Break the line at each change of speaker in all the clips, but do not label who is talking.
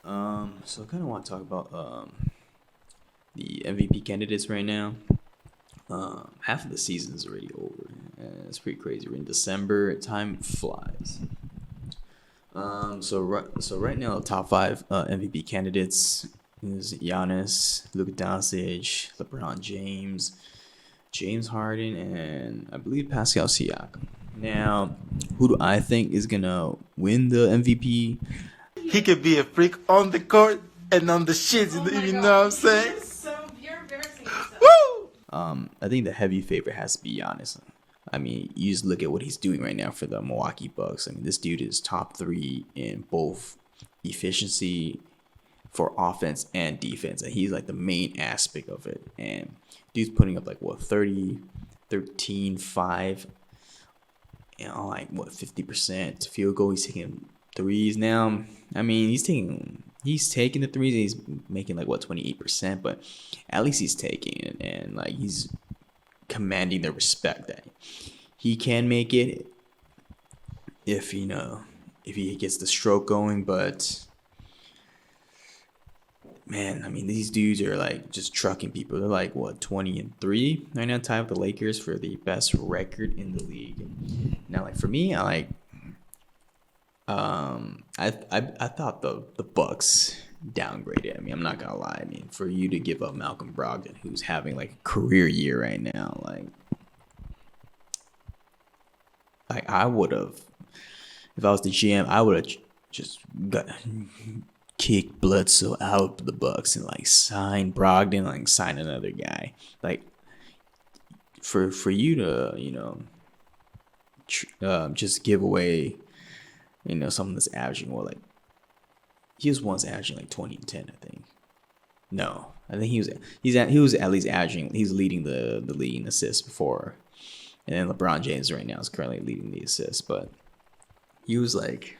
So I kind of want to talk about the MVP candidates right now. Half of the season is already over. It's pretty crazy. We're in December. Time flies. So right now, the top five MVP candidates is Giannis, Luka Doncic, LeBron James, James Harden, and I believe Pascal Siakam. Now, who do I think is gonna win the MVP?
He could be a freak on the court and on the shit. You know what I'm saying?
You're embarrassing yourself.
Woo!
I think the heavy favorite has to be Giannis. I mean, you just look at what he's doing right now for the Milwaukee Bucks. I mean, this dude is top three in both efficiency for offense and defense. And he's like the main aspect of it. And dude's putting up like what, 30, 13, 5, like what, 50% field goal. He's taking threes now. I mean, he's taking the threes and he's making like what, 28%, but at least he's taking it, and like he's commanding the respect that he can make it if if he gets the stroke going. But man, I mean, these dudes are like just trucking people. They're like what, 20-3 right now, tied with the Lakers for the best record in the league. Now, like for me, I like I thought the Bucks downgraded. I mean, I'm not gonna lie. I mean, for you to give up Malcolm Brogdon, who's having like a career year right now, like I would have, if I was the GM, I would have just got kicked Bledsoe out of the Bucks and like sign Brogdon, like sign another guy. Like for you to just give away someone that's averaging what, like he was once averaging like 20 and 10, I think. No, I think he was at least averaging. He's leading the league in assists before, and then LeBron James right now is currently leading the assists. But he was like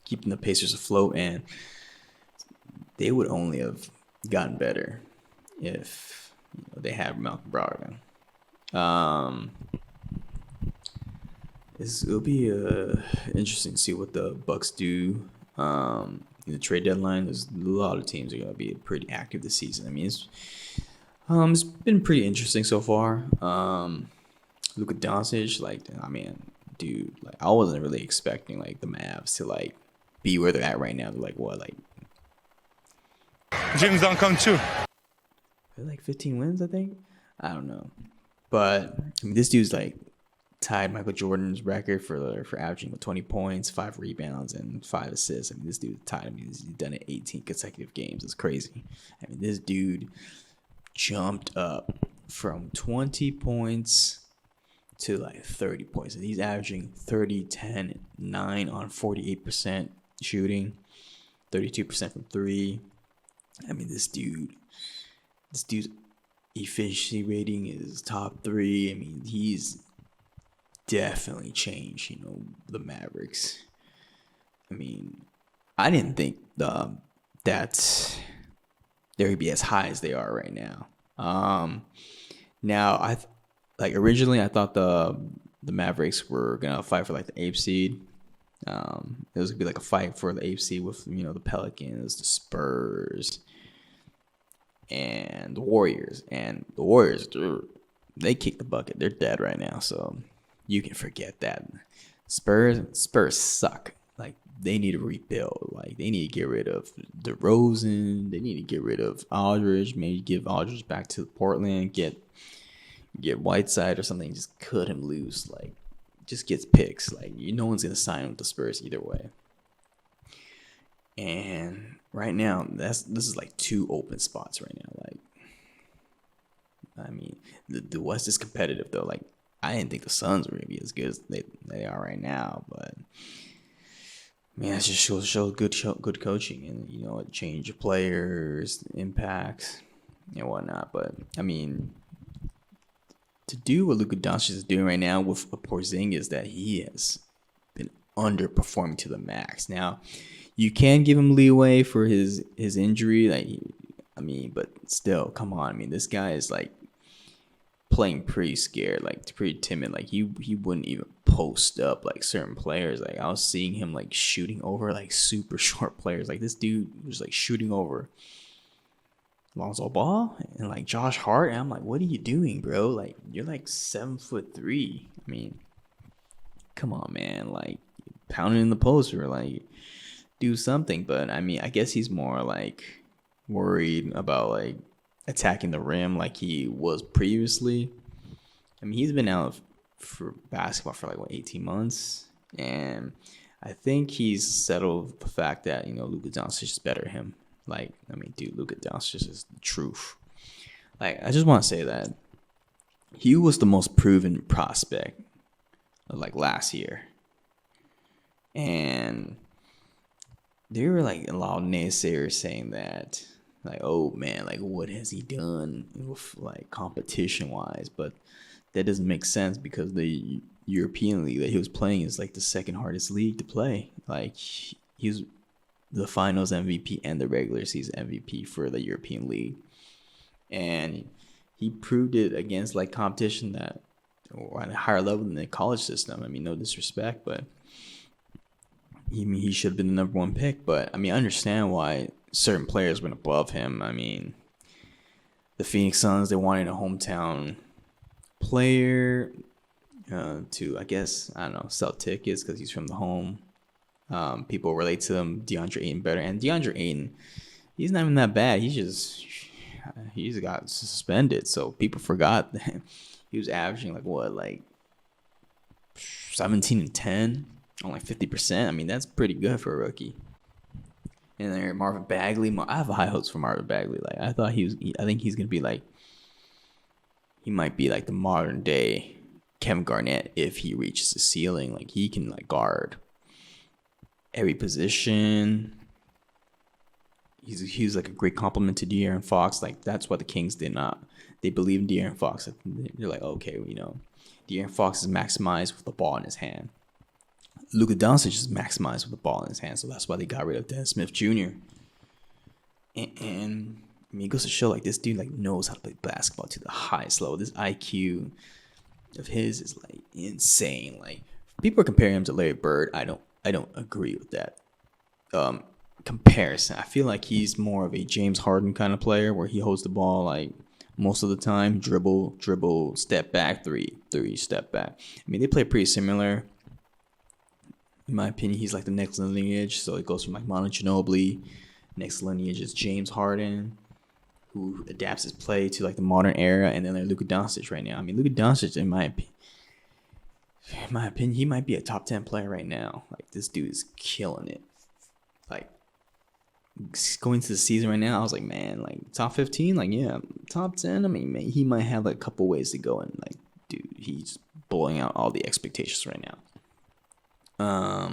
keeping the Pacers afloat, and they would only have gotten better if they had Malcolm Brogdon. It'll be interesting to see what the Bucks do. In the trade deadline, there's a lot of teams are gonna be pretty active this season. I mean, it's been pretty interesting so far. Luka Doncic, like, I mean, dude, like I wasn't really expecting like the Mavs to like be where they're at right now. They're like what, like
Dreams don't come true.
they're like 15 wins, I think. I don't know, but I mean, this dude's like tied Michael Jordan's record for averaging 20 points, 5 rebounds, and 5 assists. I mean, this dude tied. I mean, he's done it 18 consecutive games. It's crazy. I mean, this dude jumped up from 20 points to like 30 points, and he's averaging 30, 10, 9 on 48% shooting, 32% from three. I mean, this dude's efficiency rating is top 3. I mean, he's definitely changed, the Mavericks. I mean, I didn't think that they would be as high as they are right now. Now originally I thought the Mavericks were gonna fight for like the 8th seed. It was gonna be like a fight for the 8th seed with the Pelicans, the Spurs, and the Warriors. And the Warriors, they kicked the bucket. They're dead right now, so you can forget that. Spurs suck. Like, they need to rebuild. Like, they need to get rid of DeRozan. They need to get rid of Aldridge. Maybe give Aldridge back to Portland. Get Whiteside or something. Just cut him loose. Like, just gets picks. Like, no one's gonna sign with the Spurs either way. And right now, this is like 2 open spots right now. Like, I mean, the West is competitive though. Like, I didn't think the Suns were gonna be as good as they are right now, but man, it just shows good coaching and change of players, impacts, and whatnot. But I mean, to do what Luka Doncic is doing right now with Porzingis, that he has been underperforming to the max. Now, you can give him leeway for his injury, but still, come on. I mean, this guy is like playing pretty scared, like pretty timid. Like he wouldn't even post up like certain players. Like I was seeing him like shooting over like super short players. Like this dude was like shooting over Lonzo Ball and like Josh Hart. And I'm like, what are you doing, bro? Like you're like 7'3". I mean, come on, man. Like pounding in the post or like do something. But I mean, I guess he's more like worried about like attacking the rim like he was previously. I mean, he's been out for basketball for like 18 months, and I think he's settled the fact that Luka Doncic is better than him. Like, I mean, dude, Luka Doncic is the truth. Like, I just want to say that he was the most proven prospect of like last year, and there were like a lot of naysayers saying that, like, oh man, like what has he done with like competition wise? But that doesn't make sense because the European league that he was playing is like the second hardest league to play. Like he's the finals MVP and the regular season MVP for the European league, and he proved it against like competition that or at a higher level than the college system. I mean, no disrespect, but he should have been the number one pick. But I mean, I understand why certain players went above him. I mean, the Phoenix Suns, they wanted a hometown player to, I guess, I don't know, sell tickets because he's from the home. People relate to him, DeAndre Ayton better. And DeAndre Ayton, he's not even that bad. He's got suspended. So people forgot that he was averaging like 17 and 10 on like 50%. I mean, that's pretty good for a rookie. And then Marvin Bagley. I have high hopes for Marvin Bagley. Like I thought I think he's gonna be like, he might be like the modern day Kevin Garnett if he reaches the ceiling. Like he can like guard every position. He's like a great compliment to De'Aaron Fox. Like that's what the Kings did not. They believe in De'Aaron Fox. They're like, okay, De'Aaron Fox is maximized with the ball in his hand. Luka Doncic is maximized with the ball in his hand, so that's why they got rid of Dennis Smith Jr. And I mean, it goes to show like this dude like knows how to play basketball to the highest level. This IQ of his is like insane. Like people are comparing him to Larry Bird. I don't agree with that comparison. I feel like he's more of a James Harden kind of player where he holds the ball like most of the time, dribble, step back, three, step back. I mean, they play pretty similar. In my opinion, he's like the next lineage. So it goes from like Manu Ginobili. Next lineage is James Harden, who adapts his play to like the modern era, and then like Luka Doncic right now. I mean, Luka Doncic, in my opinion, he might be a top 10 player right now. Like this dude is killing it. Like going to the season right now, I was like, man, like top 15, like yeah, top 10. I mean, man, he might have like a couple ways to go, and like, dude, he's blowing out all the expectations right now. I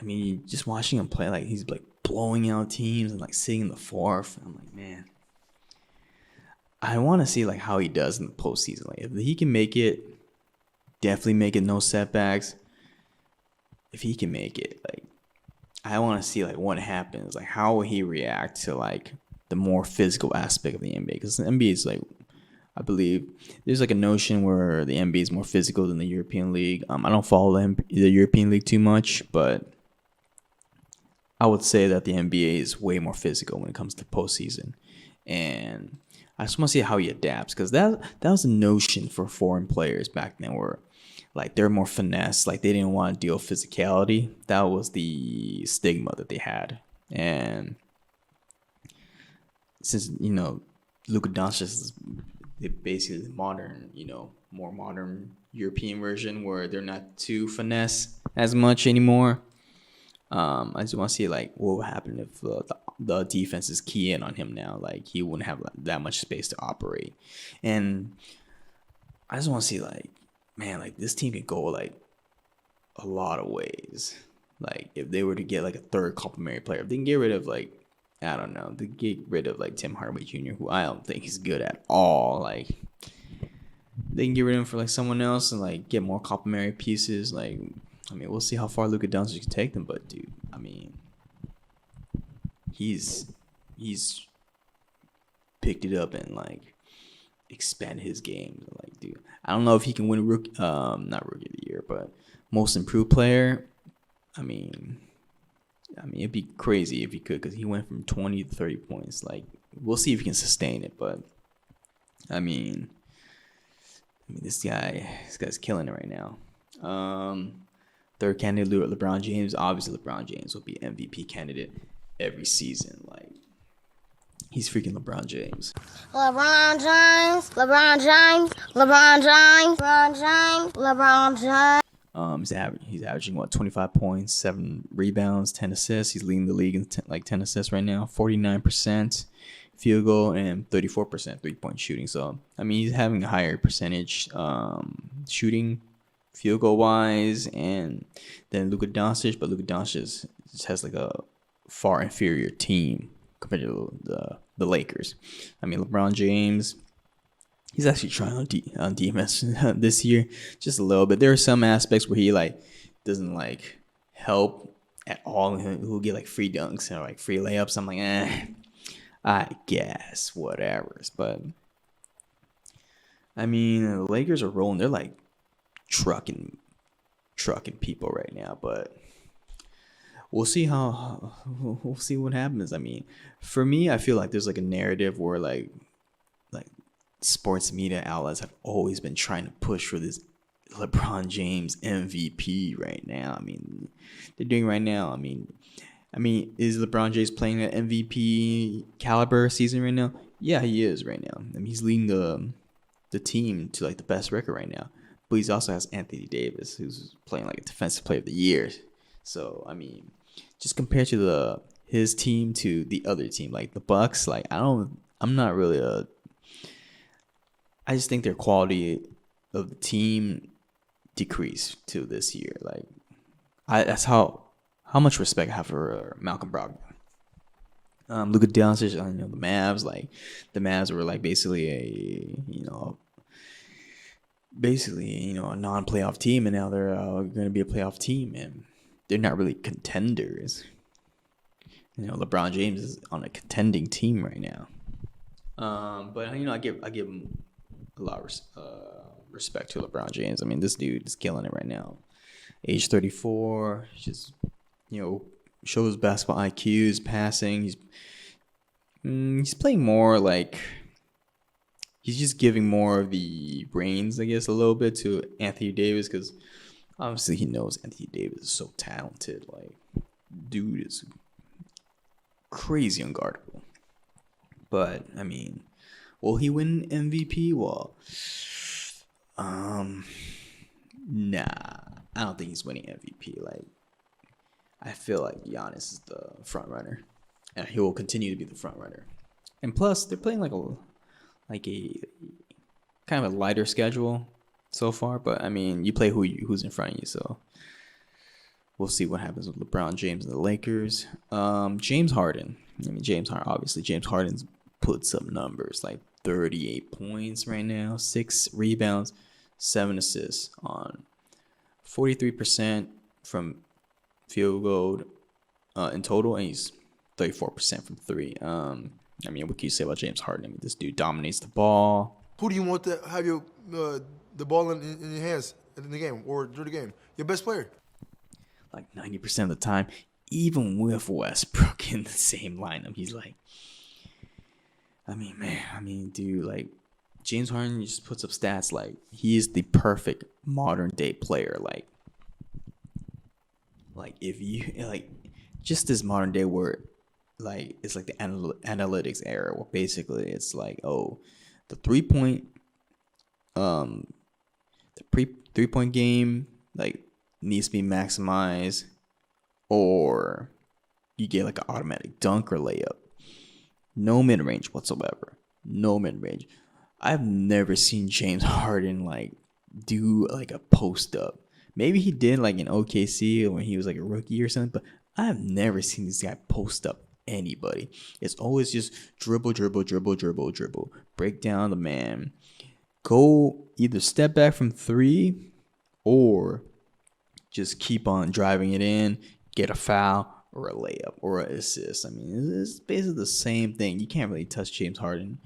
mean, just watching him play, like he's like blowing out teams and like sitting in the fourth. I'm like, man, I want to see like how he does in the postseason. Like if he can make it, definitely make it, no setbacks. If he can make it, like I want to see like what happens. Like how will he react to like the more physical aspect of the NBA? Because the NBA is like, I believe there's like a notion where the NBA is more physical than the European League. I don't follow the European League too much, but I would say that the NBA is way more physical when it comes to postseason. And I just want to see how he adapts, because that was a notion for foreign players back then where like they're more finesse. Like they didn't want to deal with physicality. That was the stigma that they had. And since, Luka Doncic is basically the modern, more modern European version where they're not too finesse as much anymore. I just want to see like what would happen if the defense is key in on him now. Like he wouldn't have that much space to operate, and I just want to see like, man, like this team could go like a lot of ways. Like if they were to get like a third complimentary player, if they can get rid of like, I don't know, they get rid of like Tim Hardaway Jr., who I don't think he's good at all. Like they can get rid of him for like someone else and like get more complimentary pieces. Like, I mean, we'll see how far Luka Doncic can take them, but dude, I mean, he's picked it up and like expand his game. Like, dude, I don't know if he can win not rookie of the year, but most improved player. I mean, it'd be crazy if he could, because he went from 20 to 30 points. Like, we'll see if he can sustain it, but this guy's killing it right now. Third candidate, LeBron James. Obviously, LeBron James will be MVP candidate every season. Like, he's freaking LeBron James.
LeBron James, LeBron James, LeBron James, LeBron James, LeBron James.
He's averaging 25 points, 7 rebounds, 10 assists. He's leading the league in 10 assists right now. 49% field goal and 34% 3-point shooting. So he's having a higher percentage shooting, field goal wise, and then Luka Doncic. But Luka Doncic just has like a far inferior team compared to the Lakers. LeBron James, he's actually trying on defense this year, just a little bit. There are some aspects where he doesn't help at all. He'll get free dunks or free layups. I'm like, I guess whatever. But the Lakers are rolling. They're trucking people right now. But we'll see what happens. For me, I feel like there's a narrative where sports media outlets have always been trying to push for this LeBron James MVP right now. They're doing right now. Is LeBron James playing an MVP caliber season right now? Yeah, he is right now. He's leading the team to the best record right now. But he also has Anthony Davis, who's playing a defensive player of the year. So just compared to his team to the other team, the Bucks, I'm not really I just think their quality of the team decreased to this year. That's how much respect I have for Malcolm Brogdon. Luka Doncic, the Mavs, the Mavs were basically a non-playoff team, and now they're going to be a playoff team, and they're not really contenders. LeBron James is on a contending team right now. But I give him a lot of respect to LeBron James. This dude is killing it right now. Age 34, just shows basketball IQ, his passing. He's playing more he's just giving more of the reins, I guess, a little bit to Anthony Davis, because obviously he knows Anthony Davis is so talented. Dude is crazy unguardable. But will he win MVP? Well, nah, I don't think he's winning MVP. I feel like Giannis is the front runner, and he will continue to be the front runner. And plus, they're playing a kind of a lighter schedule so far. But you play who's in front of you, so we'll see what happens with LeBron James and the Lakers. James Harden. James Harden's puts up numbers 38 points right now, 6 rebounds, 7 assists on 43% from field goal in total, and he's 34% from 3. What can you say about James Harden? This dude dominates the ball.
Who do you want to have your the ball in your hands in the game or during the game? Your best player.
90% of the time, even with Westbrook in the same lineup, he's dude, James Harden just puts up stats he is the perfect modern day player. If you just this modern day where it's the analytics era, where basically it's the 3-point the 3-point game needs to be maximized, or you get an automatic dunk or layup. No mid-range whatsoever. No mid-range. I've never seen James Harden do a post-up. Maybe he did in OKC when he was a rookie or something, but I've never seen this guy post up anybody. It's always just dribble. Break down the man. Go either step back from 3 or just keep on driving it in, get a foul or a layup or an assist. It's basically the same thing. You can't really touch James Harden.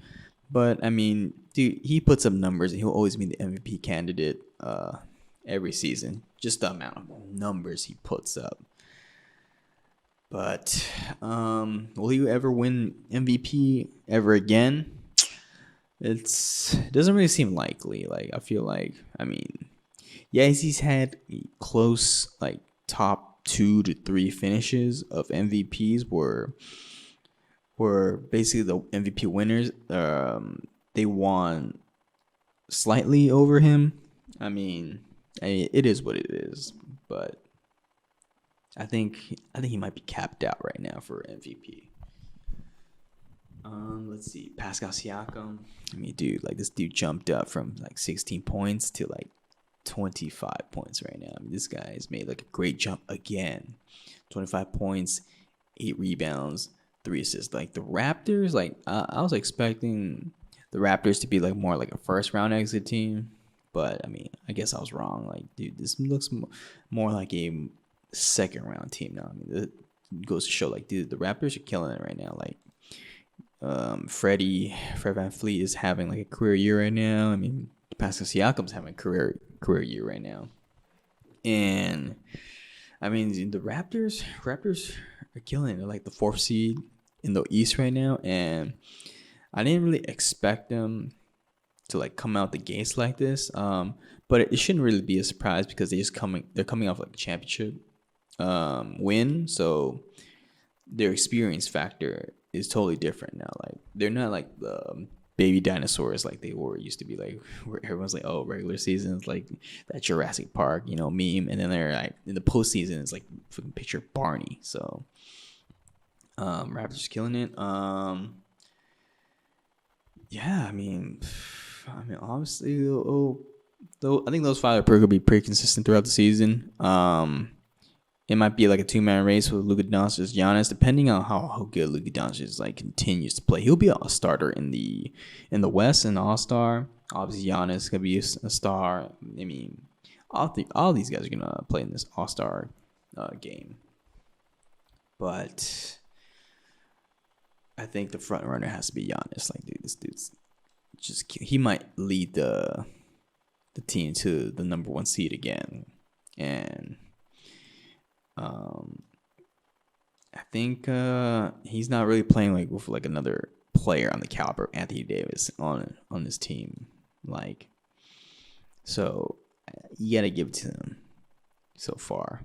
But I mean, dude, he puts up numbers, and he'll always be the MVP candidate every season. Just the amount of numbers he puts up. But will you ever win MVP ever again? It doesn't really seem likely. Like I feel like, I mean, yes, he's had close like top 2 to 3 finishes of MVPs were basically the MVP winners. They won slightly over him. I mean, it is what it is, but I think he might be capped out right now for MVP. Let's see, Pascal Siakam. I mean, dude, like this dude jumped up from like 16 points to like 25 points right now. I mean, this guy has made like a great jump again. 25 points, 8 rebounds, 3 assists. Like the Raptors, like I was expecting the Raptors to be like more like a first round exit team, but I mean, I guess I was wrong. Like, dude, this looks more like a second round team now. I mean, it goes to show, like, dude, the Raptors are killing it right now. Like, Fred VanVleet is having like a career year right now. I mean, Pascal Siakam's having a career year right now, and I mean the Raptors are killing it. They're like the 4th seed in the East right now, and I didn't really expect them to like come out the gates like this. But it shouldn't really be a surprise because they're coming off like a championship win, so their experience factor is totally different now. Like they're not like the baby dinosaurs like they used to be, like where everyone's like, oh, regular season is like that Jurassic Park, meme, and then they're like in the postseason it's like fucking picture Barney. So Raptors killing it. Yeah, I mean obviously, though I think those 5 are going to be pretty consistent throughout the season. It might be like a 2-man race with Luka Doncic, Giannis, depending on how good Luka Doncic like continues to play. He'll be a starter in the West, and All-Star. Obviously, Giannis gonna be a star. I mean, all these guys are gonna play in this All-Star game. But I think the front runner has to be Giannis. Like, dude, this dude's he might lead the team to the number 1 seed again, and I think he's not really playing like with like another player on the caliber of Anthony Davis on this team. Like, so you gotta give it to him so far.